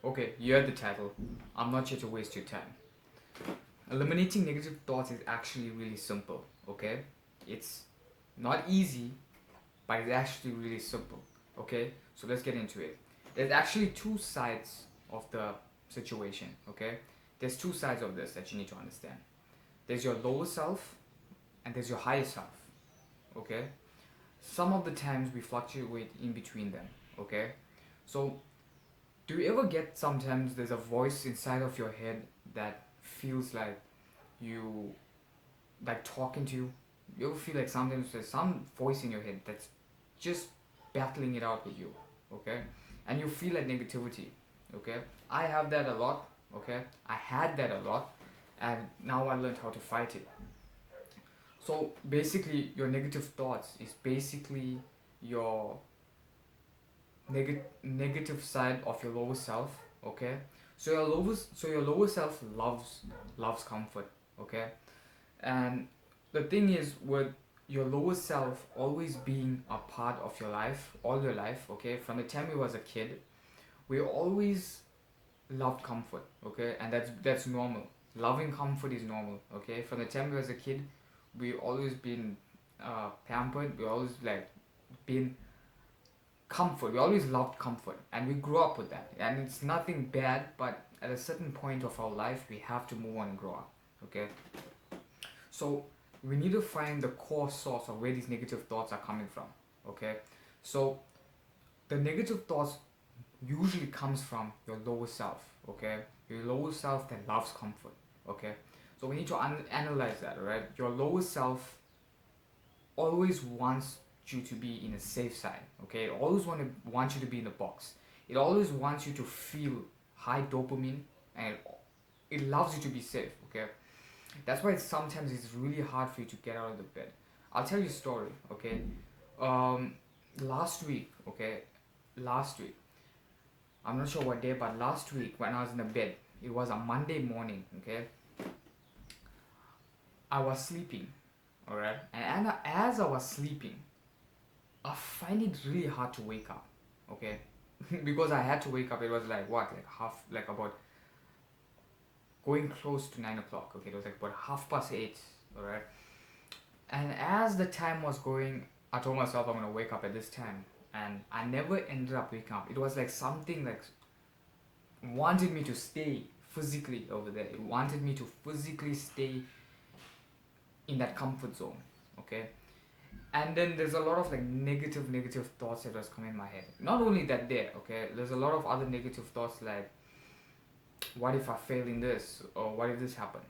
Okay, you heard the title. I'm not here to waste your time. Eliminating negative thoughts is actually really simple, okay? It's not easy, but it's actually really simple, okay? So let's get into it. There's actually two sides of the situation, okay? There's two sides of this that you need to understand. There's your lower self and there's your higher self, okay? Some of the times we fluctuate in between them, okay? So do you ever get sometimes there's a voice inside of your head that feels like you like talking to you? You ever feel like sometimes there's some voice in your head that's just battling it out with you, okay? And you feel that negativity, okay? I have that a lot, okay? I had that a lot, and now I learned how to fight it. So basically, your negative thoughts is basically your negative side of your lower self, okay? So your lower self loves comfort, okay? And the thing is, with your lower self always being a part of your life all your life, okay, from the time you was a kid, we always loved comfort, okay? And that's normal. Loving comfort is normal, okay? From the time we was a kid, we always been pampered. We always like been comfort. We always loved comfort, and we grew up with that. And it's nothing bad, but at a certain point of our life, we have to move on and grow up. Okay, so we need to find the core source of where these negative thoughts are coming from. Okay, so the negative thoughts usually comes from your lower self. Okay, your lower self that loves comfort. Okay, so we need to analyze that. Right, your lower self always wants you to be in a safe side. Okay, it always wants you to be in the box. It always wants you to feel high dopamine, and it loves you to be safe. Okay, that's why sometimes it's really hard for you to get out of the bed. I'll tell you a story. Okay, um last week, okay, last week, I'm not sure what day, but last week when I was in the bed, it was a Monday morning. Okay, I was sleeping, all right, and as I was sleeping, I find it really hard to wake up, okay? Because I had to wake up. It was like what, like half, like about going close to 9 o'clock. Okay, it was like about 8:30. All right. And as the time was going, I told myself I'm gonna wake up at this time, and I never ended up waking up. It was like something like wanted me to stay physically over there. It wanted me to physically stay in that comfort zone. Okay, and then there's a lot of like negative thoughts that was coming in my head. Not only that, there, okay, there's a lot of other negative thoughts like, what if I fail in this, or what if this happened?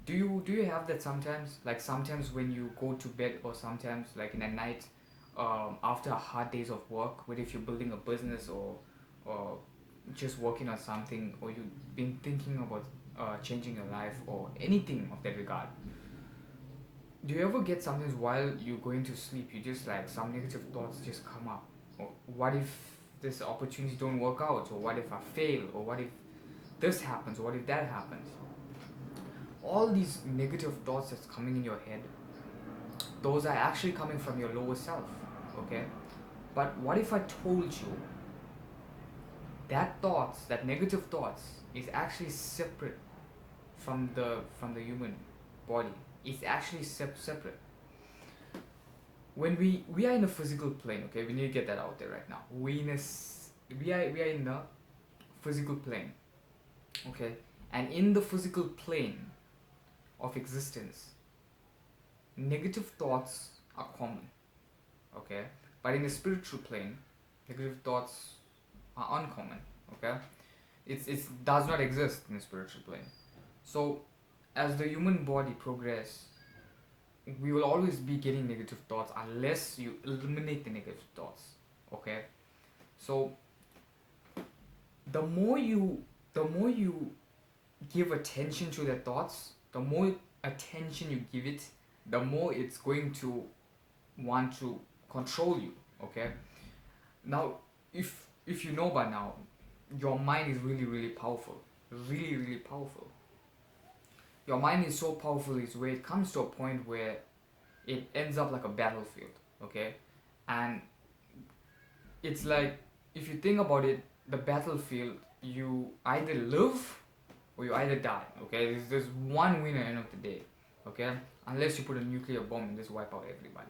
Do you have that sometimes, like sometimes when you go to bed, or sometimes like in the night, after hard days of work, what if you're building a business, or just working on something, or you've been thinking about changing your life or anything of that regard? Do you ever get sometimes while you're going to sleep, you just like some negative thoughts just come up? Or what if this opportunity don't work out? Or what if I fail? Or what if this happens? Or what if that happens? All these negative thoughts that's coming in your head, those are actually coming from your lower self. Okay? But what if I told you that thoughts, that negative thoughts, is actually separate from the human body? It's actually separate. When we are in a physical plane, okay, we need to get that out there right now. We are in the physical plane, okay, and in the physical plane of existence, negative thoughts are common, okay, but in the spiritual plane, negative thoughts are uncommon, okay. It does not exist in the spiritual plane. So as the human body progress, we will always be getting negative thoughts unless you eliminate the negative thoughts, okay. So the more you give attention to the thoughts, the more attention you give it, the more it's going to want to control you, okay. Now, if you know by now, your mind is really powerful, really powerful. Your mind is so powerful is where it comes to a point where it ends up like a battlefield, okay. And it's like, if you think about it, the battlefield, you either live or you either die. Okay, there's one winner at the end of the day. Okay, unless you put a nuclear bomb and just wipe out everybody.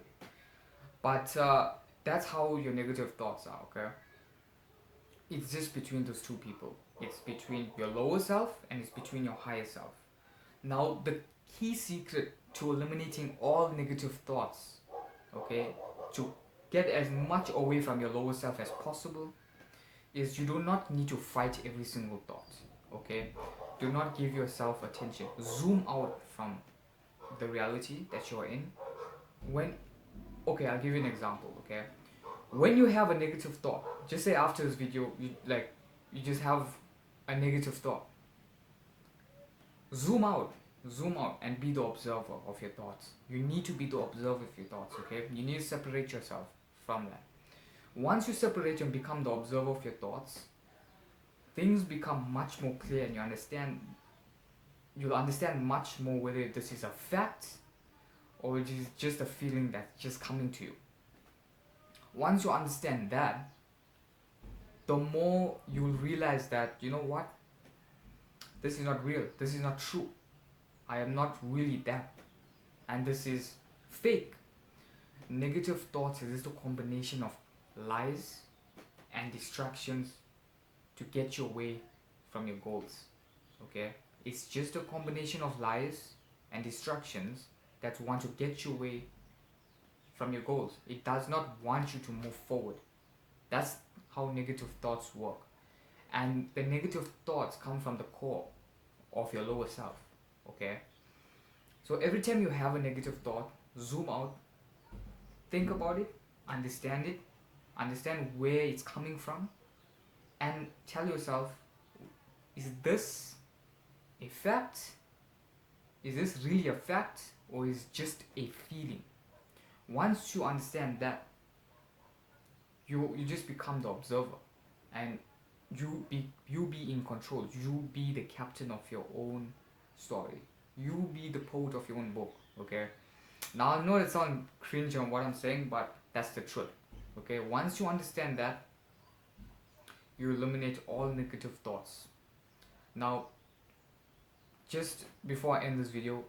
But that's how your negative thoughts are. Okay, it's just between those two people. It's between your lower self and it's between your higher self. Now the key secret to eliminating all negative thoughts, okay, to get as much away from your lower self as possible, is you do not need to fight every single thought. Okay, do not give yourself attention. Zoom out from the reality that you're in. When, okay, I'll give you an example. Okay, when you have a negative thought, just say after this video you just have a negative thought, zoom out, zoom out and be the observer of your thoughts. You need to be the observer of your thoughts. Okay, you need to separate yourself from that. Once you separate and become the observer of your thoughts, things become much more clear and you'll understand much more whether this is a fact or it is just a feeling that's just coming to you. Once you understand that, the more you'll realize that, you know what, this is not real, this is not true, I am not really that, and this is fake. Negative thoughts is just a combination of lies and distractions to get you away from your goals. Okay, it's just a combination of lies and distractions that want to get you away from your goals. It does not want you to move forward. That's how negative thoughts work. And the negative thoughts come from the core of your lower self. Okay, so every time you have a negative thought, zoom out, think about it, understand where it's coming from, and tell yourself, is this a fact? Is this really a fact, or is it just a feeling? Once you understand that, you just become the observer, and you be in control. You be the captain of your own story. You be the poet of your own book. Okay. Now I know it sounds cringe on what I'm saying, but that's the truth. Okay. Once you understand that, you eliminate all negative thoughts. Now, just before I end this video,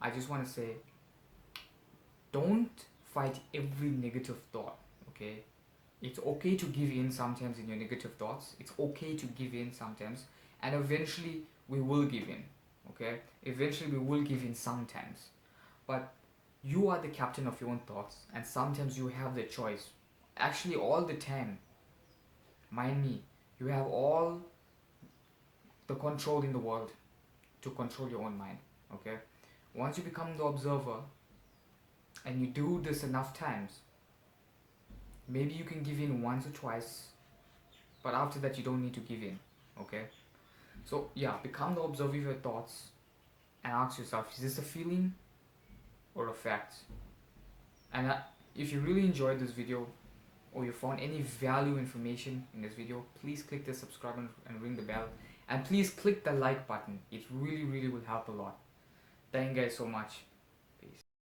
I just want to say, don't fight every negative thought. Okay, it's okay to give in sometimes in your negative thoughts. It's okay to give in sometimes, and eventually we will give in. Okay, eventually we will give in sometimes, but you are the captain of your own thoughts, and sometimes you have the choice. Actually, all the time, mind me, you have all the control in the world to control your own mind. Okay, once you become the observer and you do this enough times, maybe you can give in once or twice, but after that you don't need to give in. Okay, so yeah, become the observer of your thoughts and ask yourself, is this a feeling or a fact? And if you really enjoyed this video or you found any value information in this video, please click the subscribe and ring the bell, and please click the like button. It really will help a lot. Thank you guys so much.